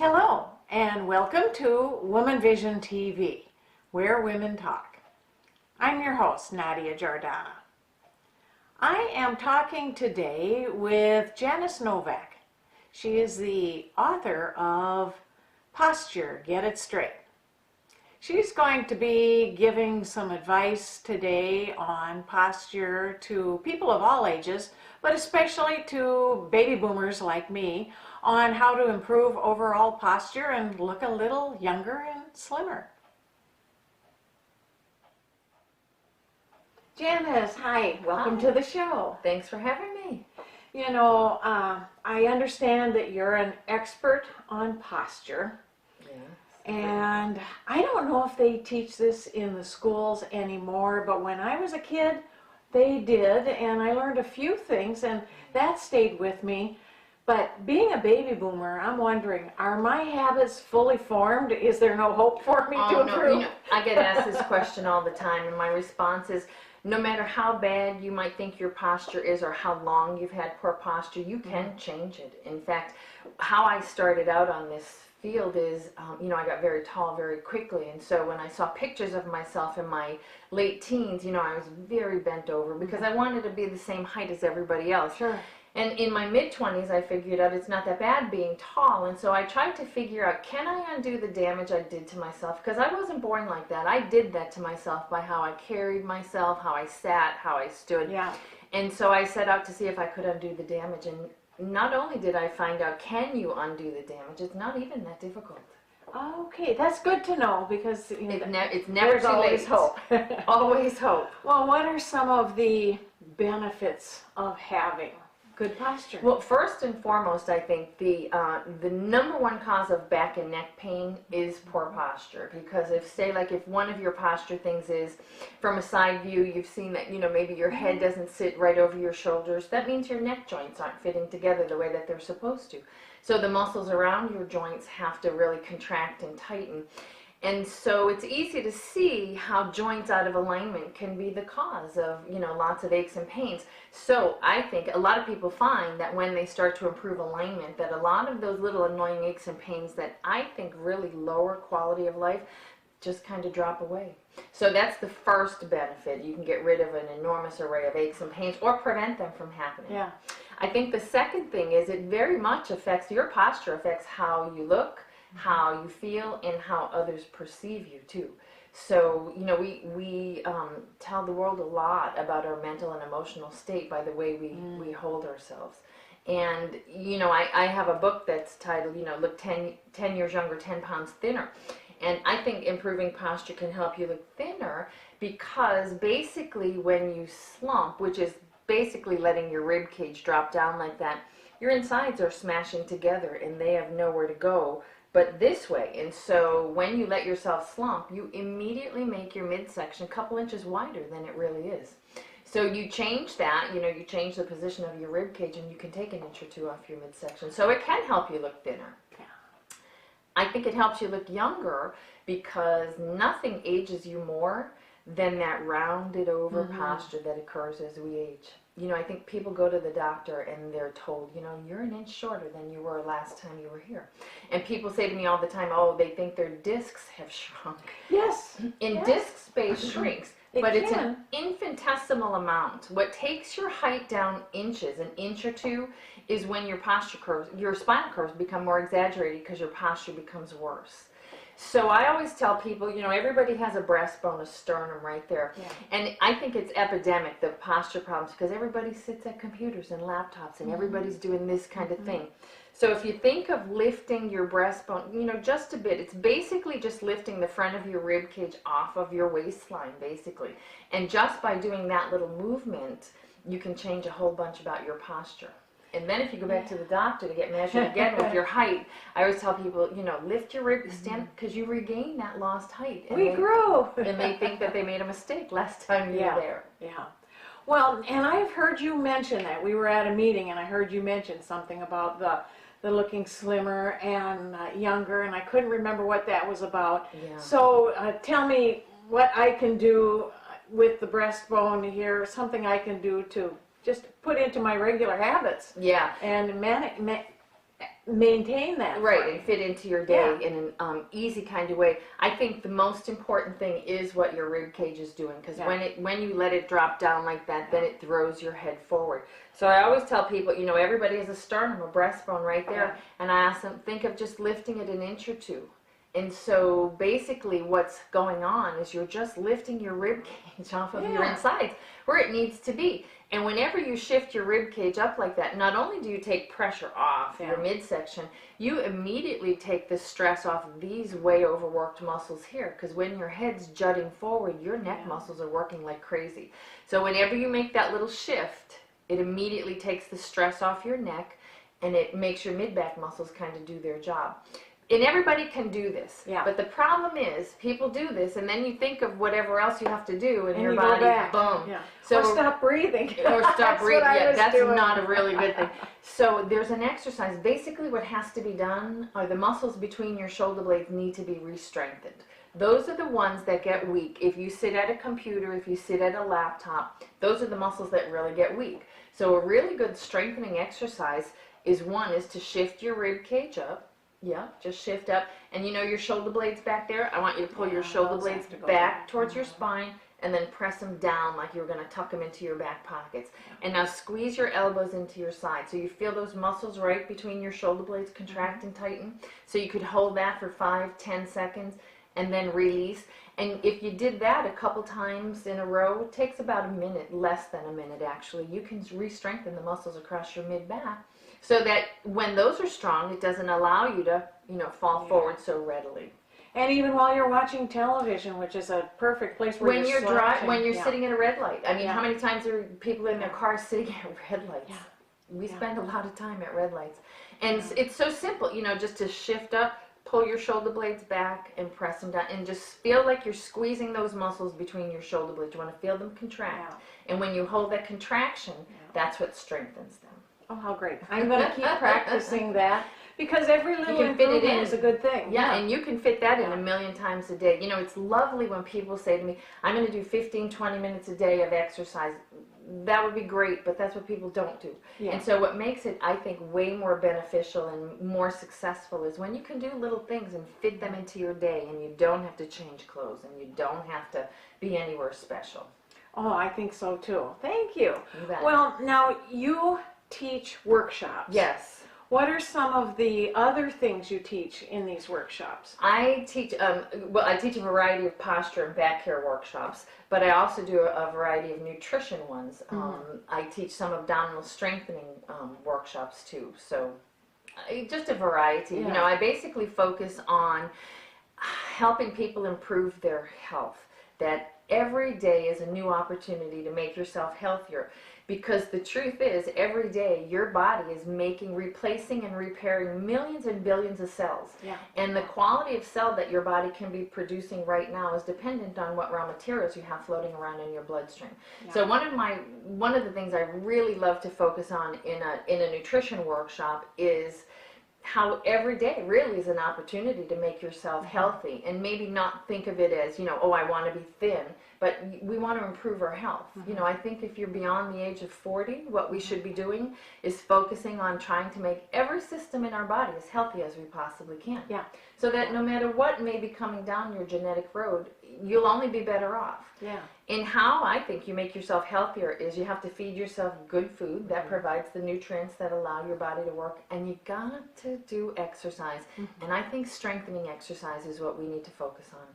Hello, and welcome to WomanVision TV, where women talk. I'm your host, Nadia Jordana. I am talking today with Janice Novak. She is the author of Posture, Get It Straight. She's going to be giving some advice today on posture to people of all ages, but especially to baby boomers like me, on how to improve overall posture and look a little younger and slimmer. Janice, hi, welcome to the show. Thanks for having me. You know, I understand that you're an expert on posture. Yes. And I don't know if they teach this in the schools anymore, but when I was a kid, they did, and I learned a few things, and that stayed with me. But being a baby boomer, I'm wondering, are my habits fully formed? Is there no hope for me to improve? No, I get asked this question all the time, and my response is, no matter how bad you might think your posture is or how long you've had poor posture, you can change it. In fact, how I started out on this field is, I got very tall very quickly, and so when I saw pictures of myself in my late teens, I was very bent over because I wanted to be the same height as everybody else. Sure. And in my mid-20s, I figured out it's not that bad being tall, and so I tried to figure out, can I undo the damage I did to myself? Because I wasn't born like that. I did that to myself by how I carried myself, how I sat, how I stood. Yeah. And so I set out to see if I could undo the damage, and not only did I find out, can you undo the damage, it's not even that difficult. Okay, that's good to know because it's never too always late. Hope. Always hope. Well, what are some of the benefits of having good posture? Well, first and foremost, I think the number one cause of back and neck pain is poor posture. Because if one of your posture things is from a side view, you've seen that, maybe your head doesn't sit right over your shoulders, that means your neck joints aren't fitting together the way that they're supposed to. So the muscles around your joints have to really contract and tighten. And so it's easy to see how joints out of alignment can be the cause of, lots of aches and pains. So I think a lot of people find that when they start to improve alignment, that a lot of those little annoying aches and pains that I think really lower quality of life just kind of drop away. So that's the first benefit. You can get rid of an enormous array of aches and pains or prevent them from happening. Yeah. I think the second thing is it very much affects, your posture affects how you look, how you feel, and how others perceive you too. So, we tell the world a lot about our mental and emotional state by the way we hold ourselves. And, I have a book that's titled, Look 10 years younger, 10 pounds thinner. And I think improving posture can help you look thinner because basically when you slump, which is basically letting your rib cage drop down like that, your insides are smashing together and they have nowhere to go but this way. And so when you let yourself slump, you immediately make your midsection a couple inches wider than it really is. So you change that, you change the position of your rib cage and you can take an inch or two off your midsection. So it can help you look thinner. Yeah. I think it helps you look younger because nothing ages you more than that rounded over posture that occurs as we age. I think people go to the doctor and they're told, you're an inch shorter than you were last time you were here. And people say to me all the time, oh, they think their discs have shrunk. Yes. And disc space shrinks, but it's an can. infinitesimal amount. What takes your height down inches, an inch or two, is when your posture curves, your spinal curves become more exaggerated because your posture becomes worse. So I always tell people, everybody has a breastbone, a sternum right there. Yeah. And I think it's epidemic, the posture problems, because everybody sits at computers and laptops and everybody's doing this kind of thing. So if you think of lifting your breastbone, just a bit, it's basically just lifting the front of your rib cage off of your waistline, basically. And just by doing that little movement, you can change a whole bunch about your posture. And then if you go back to the doctor to get measured again with your height, I always tell people, lift your rib, stand, because you regain that lost height. And we grew. And they think that they made a mistake last time you were there. Yeah. Well, and I've heard you mention that. We were at a meeting and I heard you mention something about the looking slimmer and younger, and I couldn't remember what that was about. Yeah. So tell me what I can do with the breastbone here, something I can do to just put into my regular habits. Yeah. And maintain that. Right, and fit into your day Yeah. in an easy kind of way. I think the most important thing is what your rib cage is doing, because when you let it drop down like that, then it throws your head forward. So I always tell people, everybody has a sternum, a breastbone right there, and I ask them, think of just lifting it an inch or two. And so basically what's going on is you're just lifting your rib cage off of your insides where it needs to be. And whenever you shift your rib cage up like that, not only do you take pressure off your midsection, you immediately take the stress off these way overworked muscles here. Because when your head's jutting forward, your neck muscles are working like crazy. So whenever you make that little shift, it immediately takes the stress off your neck, and it makes your mid-back muscles kind of do their job. And everybody can do this. Yeah. But the problem is, people do this, and then you think of whatever else you have to do, and your body, boom. Yeah. So, or stop breathing. Or stop breathing. Yeah, that's not a really good thing. So there's an exercise. Basically what has to be done are the muscles between your shoulder blades need to be re-strengthened. Those are the ones that get weak. If you sit at a computer, if you sit at a laptop, those are the muscles that really get weak. So a really good strengthening exercise is to shift your rib cage up. Yeah, just shift up. And your shoulder blades back there, I want you to pull your shoulder blades back towards your spine and then press them down like you're going to tuck them into your back pockets. And now squeeze your elbows into your side. So you feel those muscles right between your shoulder blades contract and tighten. So you could hold that for 5-10 seconds and then release. And if you did that a couple times in a row, it takes about a minute, less than a minute actually. You can re-strengthen the muscles across your mid-back. So that when those are strong, it doesn't allow you to, fall forward so readily. And even while you're watching television, which is a perfect place where when you're sitting at a red light. I mean, how many times are people in their cars sitting at red lights? Yeah. We spend a lot of time at red lights. And it's so simple, just to shift up, pull your shoulder blades back and press them down, and just feel like you're squeezing those muscles between your shoulder blades. You want to feel them contract. Yeah. And when you hold that contraction, that's what strengthens them. Oh, how great. I'm going to keep practicing that, because every little improvement is a good thing. Yeah, and you can fit that in a million times a day. It's lovely when people say to me, I'm going to do 15-20 minutes a day of exercise. That would be great, but that's what people don't do. Yeah. And so what makes it, I think, way more beneficial and more successful is when you can do little things and fit them into your day, and you don't have to change clothes, and you don't have to be anywhere special. Oh, I think so too. Thank you. Well, now you teach workshops. Yes. What are some of the other things you teach in these workshops? I teach, I teach a variety of posture and back care workshops, but I also do a variety of nutrition ones. I teach some abdominal strengthening workshops too. So just a variety. Yeah. I basically focus on helping people improve their health. That every day is a new opportunity to make yourself healthier. Because the truth is, every day your body is replacing and repairing millions and billions of cells. Yeah. And the quality of cell that your body can be producing right now is dependent on what raw materials you have floating around in your bloodstream. Yeah. So one of the things I really love to focus on in a nutrition workshop is how every day really is an opportunity to make yourself healthy, and maybe not think of it as, I want to be thin, but we want to improve our health. I think if you're beyond the age of 40, what we should be doing is focusing on trying to make every system in our body as healthy as we possibly can. Yeah. So that no matter what may be coming down your genetic road, you'll only be better off. Yeah. And how I think you make yourself healthier is you have to feed yourself good food that provides the nutrients that allow your body to work, and you got to do exercise. And I think strengthening exercise is what we need to focus on.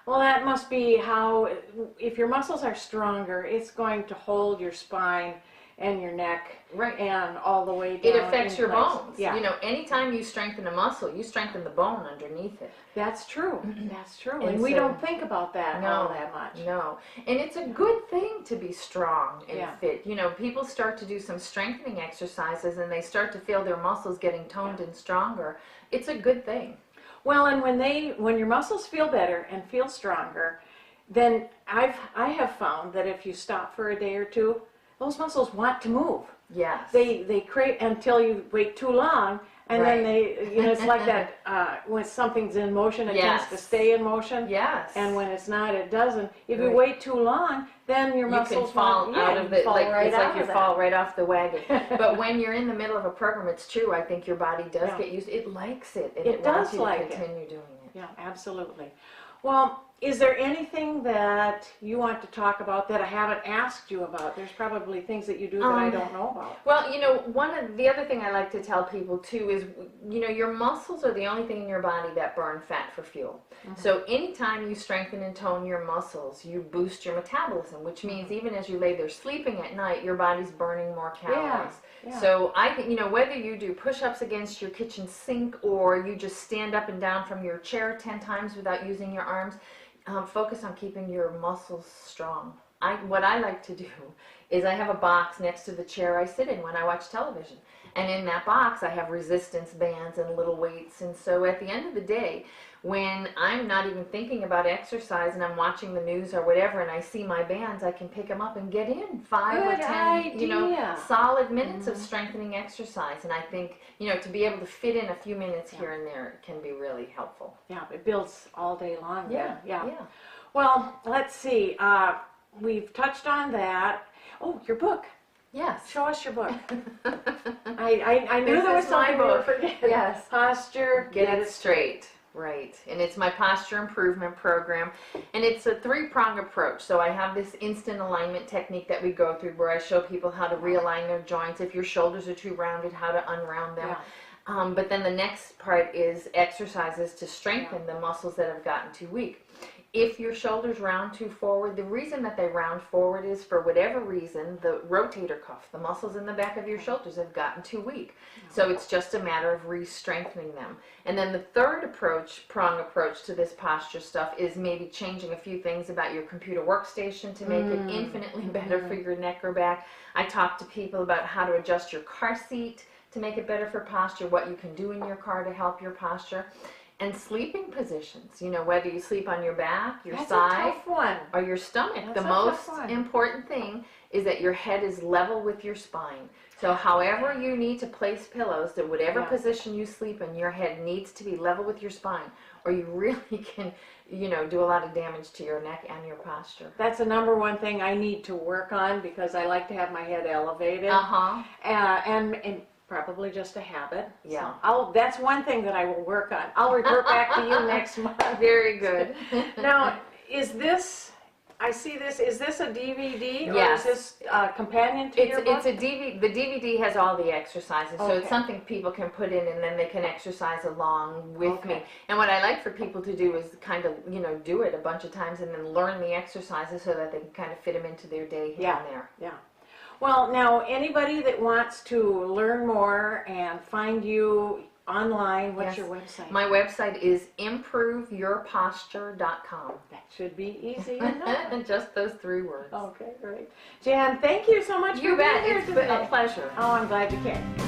Well, that must be how, if your muscles are stronger, it's going to hold your spine and your neck, right, and all the way down. It affects your bones. Yeah. Anytime you strengthen a muscle, you strengthen the bone underneath it. That's true. That's true. And we don't think about that all that much. No. And it's a good thing to be strong and fit. People start to do some strengthening exercises and they start to feel their muscles getting toned and stronger. It's a good thing. Well, and when your muscles feel better and feel stronger, then I have found that if you stop for a day or two, those muscles want to move. Yes. They crave until you wait too long, And Right. then they, you know, it's like that, when something's in motion, it tends to Yes. stay in motion. Yes. And when it's not, it doesn't. If you Right. wait too long, then your You can muscles fall out of the, fall like, right it's out like you of that. fall right off the wagon. But when you're in the middle of a program, it's true, I think your body does Yeah. get used, it likes it, and It it wants does you to like it. continue doing it. Yeah, absolutely. Well, is there anything that you want to talk about that I haven't asked you about? There's probably things that you do that I don't know about. Well, you know, one of the other thing I like to tell people too is, you know, your muscles are the only thing in your body that burn fat for fuel. So anytime you strengthen and tone your muscles, you boost your metabolism, which means even as you lay there sleeping at night, your body's burning more calories. Yeah. So I think, you know, whether you do push-ups against your kitchen sink or you just stand up and down from your chair 10 times without using your arms, focus on keeping your muscles strong. What I like to do is I have a box next to the chair I sit in when I watch television. And in that box I have resistance bands and little weights. And so at the end of the day, when I'm not even thinking about exercise and I'm watching the news or whatever and I see my bands, I can pick them up and get in 5 or Good 10 you know, idea. solid minutes of strengthening exercise. And I think, you know, to be able to fit in a few minutes here and there can be really helpful. Yeah, it builds all day long. Yeah. Well, let's see. We've touched on that. Oh, your book. Yes. Show us your book. I knew This there was is my something we were book. forgetting. Yes. Posture. Get it straight. Right. And it's my posture improvement program. And it's a 3-prong approach. So I have this instant alignment technique that we go through where I show people how to realign their joints. If your shoulders are too rounded, how to unround them. Yeah. But then the next part is exercises to strengthen the muscles that have gotten too weak. If your shoulders round too forward, the reason that they round forward is for whatever reason, the rotator cuff, the muscles in the back of your shoulders have gotten too weak. So it's just a matter of re-strengthening them. And then the third prong approach to this posture stuff is maybe changing a few things about your computer workstation to make it infinitely better for your neck or back. I talk to people about how to adjust your car seat to make it better for posture, what you can do in your car to help your posture. And sleeping positions, you know, whether you sleep on your back, your That's side, a tough one. or your stomach. That's The a tough most one. important thing is that your head is level with your spine. So however you need to place pillows, to whatever position you sleep in, your head needs to be level with your spine, or you really can, you know, do a lot of damage to your neck and your posture. That's the number one thing I need to work on because I like to have my head elevated. And probably just a habit. Yeah. So that's one thing that I will work on. I'll report back to you next month. Very good. Now, is this, I see this, is this a DVD or Yes. is this a companion to your book? It's a DVD. The DVD has all the exercises, so it's Okay. something people can put in and then they can exercise along with me. Okay. And what I like for people to do is kind of, you know, do it a bunch of times and then learn the exercises so that they can kind of fit them into their day here and there. Yeah. Well, now, anybody that wants to learn more and find you online, what's Yes. your website? My website is improveyourposture.com. That should be easy enough. And just those 3 words. Okay, great. Jan, thank you so much You for being bet. here It's today. a pleasure. Oh, I'm glad you came.